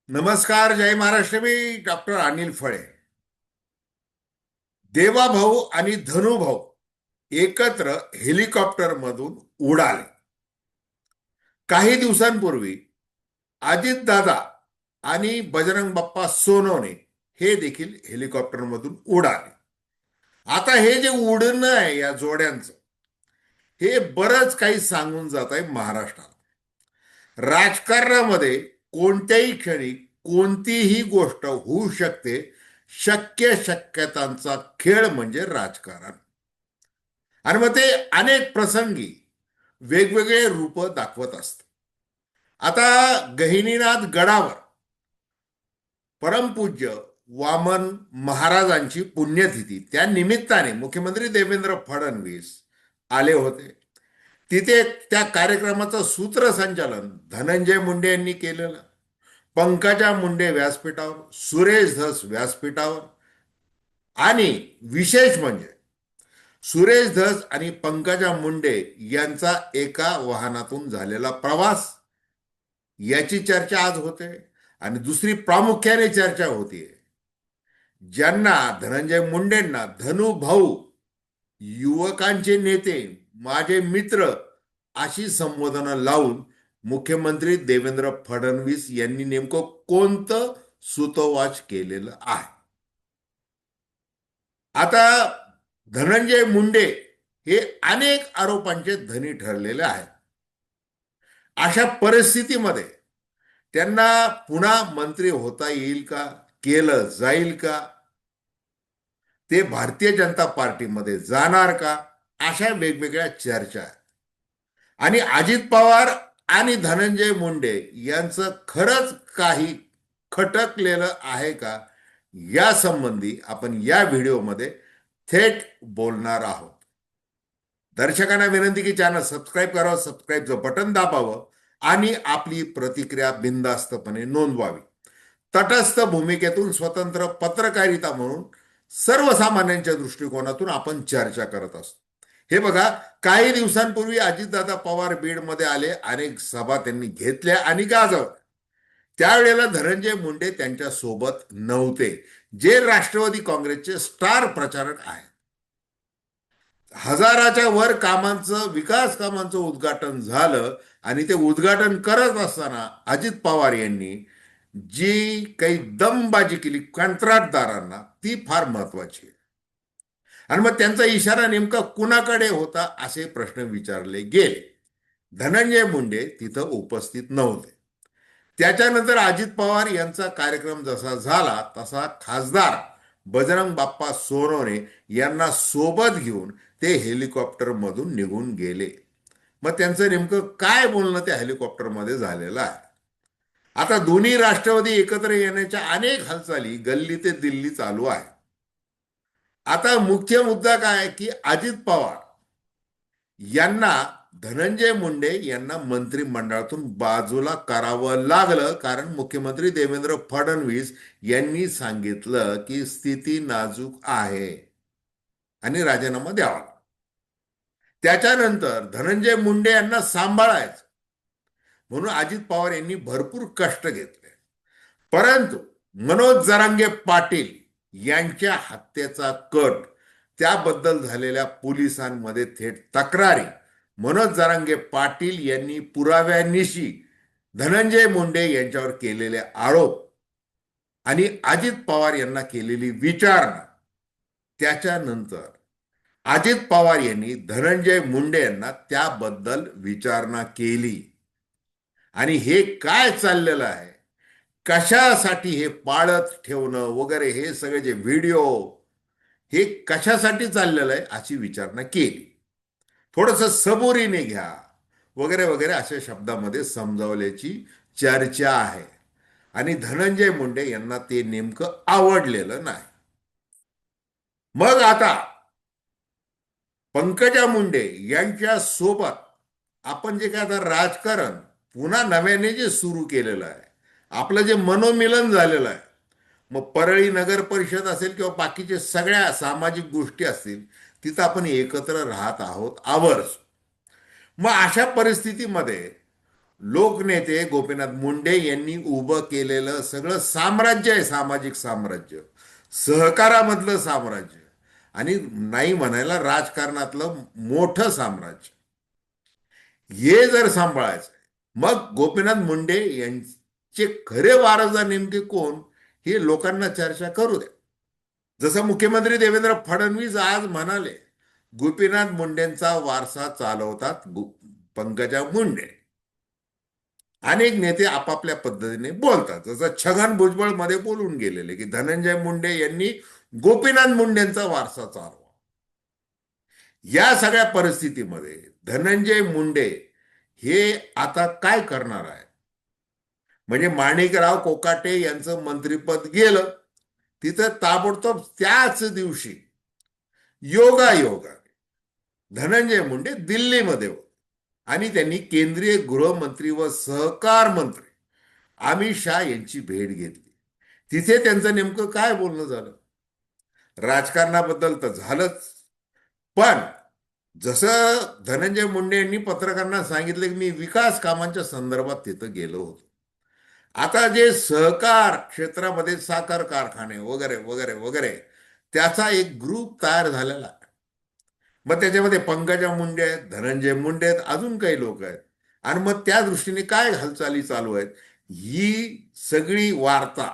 नमस्कार. जय महाराष्ट्र. मी डॉक्टर अनिल फळे. देवाभाऊ आणि धनुभाऊ एकत्र हेलिकॉप्टरमधून उडाले. काही दिवसांपूर्वी अजितदादा आणि बजरंग बाप्पा सोनवणे हे देखील हेलिकॉप्टरमधून उडाले. आता हे जे उडणं आहे या जोड्यांचं, हे बरंच काही सांगून जात आहे महाराष्ट्राला. राजकारणामध्ये कोणत्याही क्षणी कोणतीही गोष्ट होऊ शकते. शक्यतांचा खेळ म्हणजे राजकारण. आणि मग ते अनेक प्रसंगी वेगवेगळे रूप दाखवत असत. आता गहिनीनाथ गडावर परमपूज्य वामन महाराजांची पुण्यतिथी, त्या निमित्ताने मुख्यमंत्री देवेंद्र फडणवीस आले होते. तिथे त्या कार्यक्रमाचं सूत्रसंचालन धनंजय मुंडे यांनी केलेलं. पंकजा मुंडे व्यासपीठावर, सुरेश धस व्यासपीठावर. आणि विशेष म्हणजे सुरेश धस आणि पंकजा मुंडे यांचा एका वाहनातून झालेला प्रवास, याची चर्चा आज होते. आणि दुसरी प्रामुख्याने चर्चा होतीये, ज्यांना धनंजय मुंडेंना धनु भाऊ, युवकांचे नेते, माझे मित्र अशी संबोधनं लावून मुख्यमंत्री देवेंद्र फडणवीस यांनी नेमकं कोणतं सूतोवाच केलेलं आहे. आता धनंजय मुंडे हे अनेक आरोपांचे धनी ठरलेले आहेत. अशा परिस्थितीमध्ये त्यांना पुन्हा मंत्री होता येईल का, केलं जाईल का, ते भारतीय जनता पार्टीमध्ये जाणार का, अशा वेगवेगळ्या चर्चा आहेत. आणि अजित पवार आणि धनंजय मुंडे यांचं खरंच काही खटकलेलं आहे का, या संबंधी आपण या व्हिडिओमध्ये थेट बोलणार आहोत. दर्शकांना विनंती की चॅनल सबस्क्राईब करावं, सबस्क्राईबचं बटन दाबावं आणि आपली प्रतिक्रिया बिनधास्तपणे नोंदवावी. तटस्थ भूमिकेतून स्वतंत्र पत्रकारिता म्हणून सर्वसामान्यांच्या दृष्टिकोनातून आपण चर्चा करत असतो. हे बघा, काही दिवसांपूर्वी अजितदादा पवार बीडमध्ये आले. अनेक सभा त्यांनी घेतल्या आणि गाजवल्या. त्यावेळेला धनंजय मुंडे त्यांच्या सोबत नव्हते, जे राष्ट्रवादी काँग्रेसचे स्टार प्रचारक आहेत. हजाराच्या वर कामांचं, विकास कामांचं उद्घाटन झालं. आणि ते उद्घाटन करत असताना अजित पवार यांनी जी काही दमबाजी केली कंत्राटदारांना, ती फार महत्वाची आहे. आणि मग त्यांचा इशारा नेमका कुणाकडे होता, असे प्रश्न विचारले गेले. धनंजय मुंडे तिथं उपस्थित नव्हते. त्याच्यानंतर अजित पवार यांचा कार्यक्रम जसा झाला तसा खासदार बजरंग बाप्पा सोनवणे यांना सोबत घेऊन ते हेलिकॉप्टरमधून निघून गेले. मग त्यांचं नेमकं काय बोलणं त्या हेलिकॉप्टरमध्ये झालेलं आहे. आता दोन्ही राष्ट्रवादी एकत्र येण्याच्या अनेक हालचाली गल्ली ते दिल्ली चालू आहे. आता मुख्य मुद्दा काय की अजित पवार यांना धनंजय मुंडे यांना मंत्रिमंडळातून बाजूला करावं लागलं, कारण मुख्यमंत्री देवेंद्र फडणवीस यांनी सांगितलं की स्थिती नाजूक आहे आणि राजीनामा द्यावा. त्याच्यानंतर धनंजय मुंडे यांना सांभाळायचं म्हणून अजित पवार यांनी भरपूर कष्ट घेतले. परंतु मनोज जरांगे पाटील यांच्या हत्येचा कट, त्याबद्दल झालेल्या पोलिसांमध्ये थेट तक्रारी, मनोज जरांगे पाटील यांनी पुराव्यानिशी धनंजय मुंडे यांच्यावर केलेले आरोप आणि अजित पवार यांना केलेली विचारणा, त्याच्यानंतर अजित पवार यांनी धनंजय मुंडे यांना त्याबद्दल विचारणा केली. आणि हे काय चाललेलं आहे, कशासाठी हे पाळत ठेवणं वगैरे, हे सगळे जे व्हिडिओ, हे कशासाठी चाललेलं आहे अशी विचारणा केली. थोडंसं सबुरीने घ्या वगैरे वगैरे अशा शब्दामध्ये समजावल्याची चर्चा आहे. आणि धनंजय मुंडे यांना ते नेमकं आवडलेलं नाही. मग आता पंकजा मुंडे यांच्या सोबत आपण जे काय आता राजकारण पुन्हा नव्याने जे सुरू केलेलं आहे, आपलं जे मनोमिलन झालेलं आहे, मग परळी नगर परिषद असेल किंवा बाकीचे सगळ्या सामाजिक गोष्टी असतील, तिथं आपण एकत्र राहत आहोत आवर्ज. मग अशा परिस्थितीमध्ये लोकनेते गोपीनाथ मुंडे यांनी उभं केलेलं सगळं साम्राज्य आहे, सामाजिक साम्राज्य, सहकारामधलं साम्राज्य, आणि नाही म्हणायला राजकारणातलं मोठं साम्राज्य, हे जर सांभाळायचं मग गोपीनाथ मुंडे यांचे खरे वारसदार नेमके कोण, हे लोकांना चर्चा करू द्या. जसं मुख्यमंत्री देवेंद्र फडणवीस आज म्हणाले, गोपीनाथ मुंडेंचा वारसा चालवतात पंकजा मुंडे. अनेक नेते आपापल्या पद्धतीने बोलतात, जसं छगन भुजबळ मध्ये बोलून गेलेले की धनंजय मुंडे यांनी गोपीनाथ मुंडेंचा वारसा चालवा. या सगळ्या परिस्थितीमध्ये धनंजय मुंडे हे आता काय करणार आहे? म्हणजे माणिकराव कोकाटे यांचं मंत्रिपद गेलं, तिथं ताबडतोब त्याच दिवशी योगायोगाने धनंजय मुंडे दिल्लीमध्ये होते आणि त्यांनी केंद्रीय गृहमंत्री व सहकार मंत्री अमित शहा यांची भेट घेतली. तिथे त्यांचं नेमकं काय बोलणं झालं? राजकारणाबद्दल तर झालंच, पण जसं धनंजय मुंडे यांनी पत्रकारांना सांगितलं की मी विकास कामांच्या संदर्भात तिथं गेलो होतो. आता जे सहकार क्षेत्रामध्ये साखर कारखाने वगैरे वगैरे वगैरे त्याचा एक ग्रुप तयार झालेला आहे. मग त्याच्यामध्ये पंकजा मुंडे आहेत, धनंजय मुंडे आहेत, अजून काही लोक आहेत. आणि मग त्या दृष्टीने काय हालचाली चालू आहेत, ही सगळी वार्ता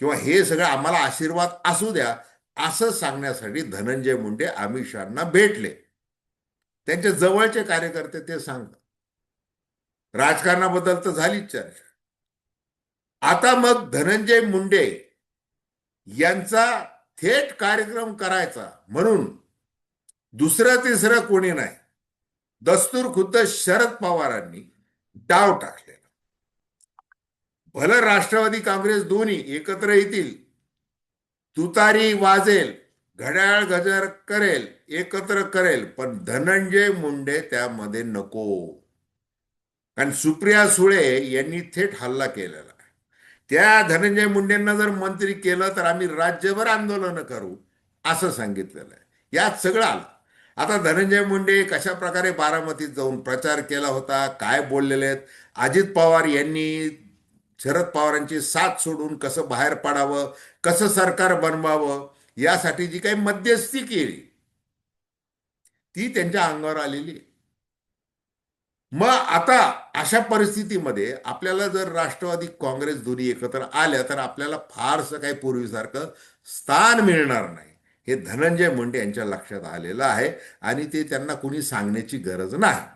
किंवा हे सगळं आम्हाला आशीर्वाद असू द्या असं सांगण्यासाठी धनंजय मुंडे अमित शहांना भेटले. त्यांच्या जवळचे कार्यकर्ते ते सांगतात. राजकारणाबद्दल तर झालीच चर्चा. आता मग धनंजय मुंडे यांचा थेट कार्यक्रम करायचा म्हणून दुसरं तिसरं कोणी नाही, दस्तूर खुद्द शरद पवारांनी डाव टाकलेला. भलं राष्ट्रवादी काँग्रेस दोन्ही एकत्र येतील, तुतारी वाजेल, घड्याळ गजर करेल, एकत्र करेल, पण धनंजय मुंडे त्यामध्ये नको. कारण सुप्रिया सुळे यांनी थेट हल्ला केलेला आहे. त्या धनंजय मुंडेंना जर मंत्री केलं तर आम्ही राज्यभर आंदोलन करू असं सांगितलेलं आहे. यात सगळं आलं. आता धनंजय मुंडे कशा प्रकारे बारामतीत जाऊन प्रचार केला होता, काय बोललेले आहेत, अजित पवार यांनी शरद पवारांची साथ सोडून कसं बाहेर पडावं, कसं सरकार बनवावं, यासाठी जी काही मध्यस्थी केली ती त्यांच्या अंगावर आलेली. मग आता अशा परिस्थितीमध्ये आपल्याला जर राष्ट्रवादी काँग्रेस दोन्ही एकत्र आल्या तर आपल्याला फारसं काही पूर्वीसारखं स्थान मिळणार नाही, हे धनंजय मुंडे यांच्या लक्षात आलेलं आहे आणि ते त्यांना कुणी सांगण्याची गरज नाही.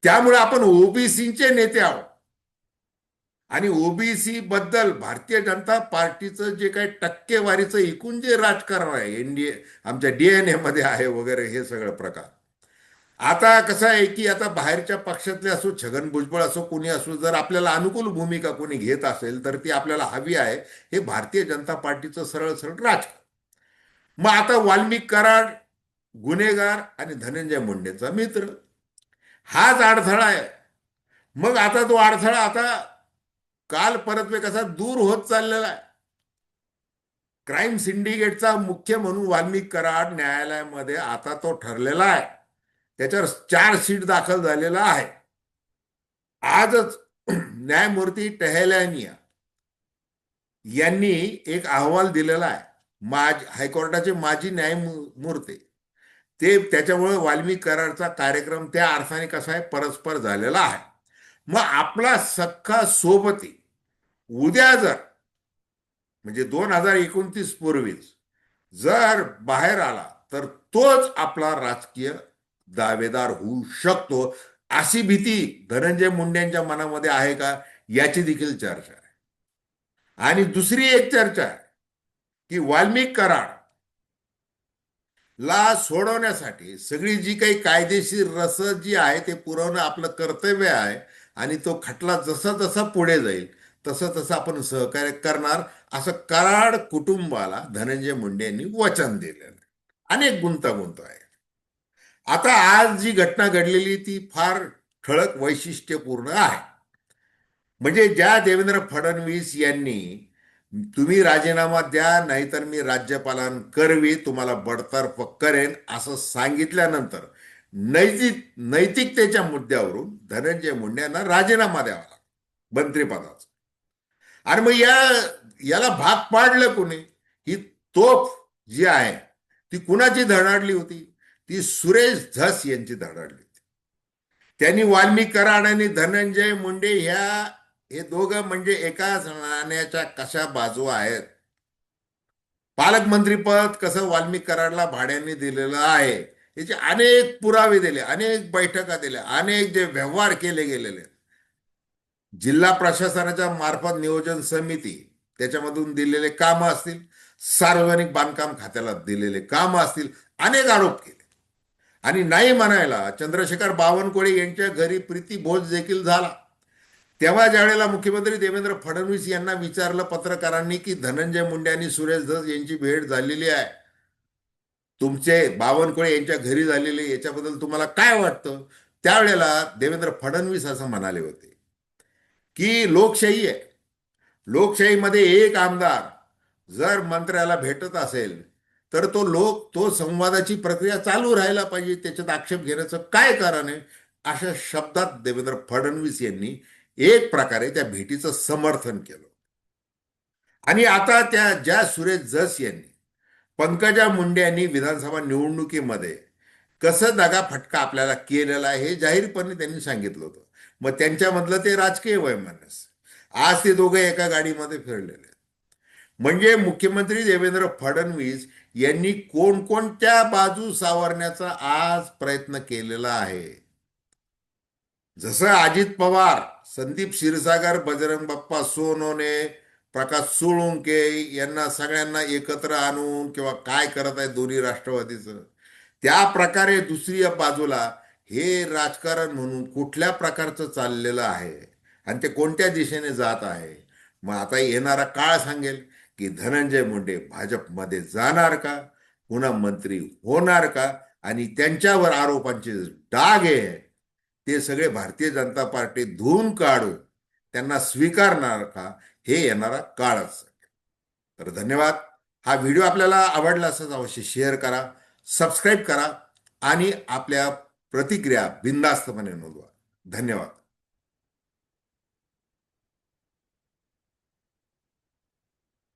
त्यामुळे आपण ओबीसीचे नेते आहोत आणि ओबीसी बद्दल भारतीय जनता पार्टीचं जे काही टक्केवारीचं एकूण जे राजकारण आहे, एनडीए आमच्या डीएनए मध्ये आहे वगैरे, हे सगळं प्रकार आता कसं आहे की आता बाहेरच्या पक्षातले असो, छगन भुजबळ असो, कोणी असो, जर आपल्याला अनुकूल भूमिका कोणी घेत असेल तर ती आपल्याला हवी आहे. हे भारतीय जनता पार्टीचं सरळ सरळ राजकारण. मग आता वाल्मिक कराड गुन्हेगार आणि धनंजय मुंडेचा मित्र, हाच अडथळा आहे. मग आता तो अडथळा आता काल परत्वे कसा दूर होत चाललेला आहे. क्राईम सिंडिकेटचा मुख्य म्हणून वाल्मिक कराड न्यायालयामध्ये आता तो ठरलेला आहे. त्याच्यावर चार्जशीट दाखल झालेला आहे. आजच न्यायमूर्ती टहल्यानिया यांनी एक अहवाल दिलेला आहे. हायकोर्टाचे माजी न्यायमूर्ती ते, त्याच्यामुळे वाल्मिक करारचा कार्यक्रम त्या अर्थाने कसा आहे, परस्पर झालेला आहे. मग आपला सख्खा सोबती उद्या जर म्हणजे 2029 पूर्वीच जर बाहेर आला तर तोच आपला राजकीय दावेदार होऊ शकतो, अशी भीती धनंजय मुंडेंच्या मनामध्ये आहे का, याची देखील चर्चा आहे. आणि दुसरी एक चर्चा आहे की वाल्मिक कराड ला सोडवण्यासाठी सगळी जी काही कायदेशीर रसद जी आहे ते पुरवणं आपलं कर्तव्य आहे आणि तो खटला जसा जसा पुढे जाईल तसं तसं आपण सहकार्य करणार, असं कराड कुटुंबाला धनंजय मुंडे यांनी वचन दिलेलं आहे. अनेक गुंतागुंत आहे. आता आज जी घटना घडलेली ती फार ठळक वैशिष्ट्यपूर्ण आहे. म्हणजे ज्या देवेंद्र फडणवीस यांनी तुम्ही राजीनामा द्या नाहीतर मी राज्यपालांकरवी तुम्हाला बडतर्फ करेन असं सांगितल्यानंतर नैतिकतेच्या मुद्द्यावरून धनंजय मुंडे यांना राजीनामा द्यावा लागला मंत्रिपदाचा. आणि मग याला भाग पाडलं कोणी? ही तोफ जी आहे ती कुणाची धडाडली होती? ती सुरेश धस यांची धडाडली होती. त्यांनी वाल्मिक कराड आणि धनंजय मुंडे हे दोघं म्हणजे एकाच नाण्याच्या कशा बाजू आहेत. पालकमंत्रीपद कसं वाल्मिक कराडला भाड्याने दिलेलं आहे याचे अनेक पुरावे दिले, अनेक बैठका दिल्या, अनेक जे व्यवहार केले गेलेले, जिल्हा प्रशासनाच्या मार्फत नियोजन समिती त्याच्यामधून दिलेले काम असतील, सार्वजनिक बांधकाम खात्याला दिलेले काम असतील, अनेक आरोप केले. आणि नाही म्हणायला चंद्रशेखर बावनकुळे यांच्या घरी प्रीतीभोज देखील झाला. तेव्हा ज्यावेळेला मुख्यमंत्री देवेंद्र फडणवीस यांना विचारलं पत्रकारांनी की धनंजय मुंडे आणि सुरेश धस यांची भेट झालेली आहे, तुमचे बावनकुळे यांच्या घरी झालेली, याच्याबद्दल तुम्हाला काय वाटतं? त्यावेळेला देवेंद्र फडणवीस असं म्हणाले होते की लोकशाही आहे, लोकशाहीमध्ये एक आमदार जर मंत्र्याला भेटत असेल तर तो संवादाची प्रक्रिया चालू राहायला पाहिजे, त्याच्यात आक्षेप घेण्याचं काय कारण आहे? अशा शब्दात देवेंद्र फडणवीस यांनी एक प्रकारे त्या भेटीचं समर्थन केलं. आणि आता ज्या सुरेश धस यांनी पंकजा मुंडे यांनी विधानसभा निवडणुकीमध्ये कसं दगाफटका आपल्याला केलेला आहे हे जाहीरपणे त्यांनी सांगितलं होतं. मग त्यांच्यामधलं ते राजकीय वैमनस्य. आज ते दोघे एका गाडीमध्ये फिरलेले आहेत. म्हणजे मुख्यमंत्री देवेंद्र फडणवीस यांनी कोणकोणत्या बाजू सावरण्याचा आज प्रयत्न केलेला आहे. जसं अजित पवार, संदीप क्षीरसागर, बजरंग बाप्पा सोनवणे, प्रकाश सोळुंके यांना सगळ्यांना एकत्र आणून किंवा काय करत आहे दोन्ही राष्ट्रवादीचं, त्या प्रकारे दुसरी बाजूला हे राजकारण म्हणून कुठल्या प्रकारचं चाललेलं आहे आणि ते कोणत्या दिशेने जात आहे. मग आता येणारा काळ सांगेल की धनंजय मुंडे भाजपमध्ये जाणार का, पुन्हा मंत्री होणार का, आणि त्यांच्यावर आरोपांचे डाग आहे ते सगळे भारतीय जनता पार्टी धुवून काढून त्यांना स्वीकारणार का, हे येणारा काळच सांगेल. तर धन्यवाद. हा व्हिडिओ आपल्याला आवडला असेल अवश्य शेअर करा, सबस्क्राईब करा आणि आपल्या प्रतिक्रिया बिनधास्तपणे नोंदवा. धन्यवाद.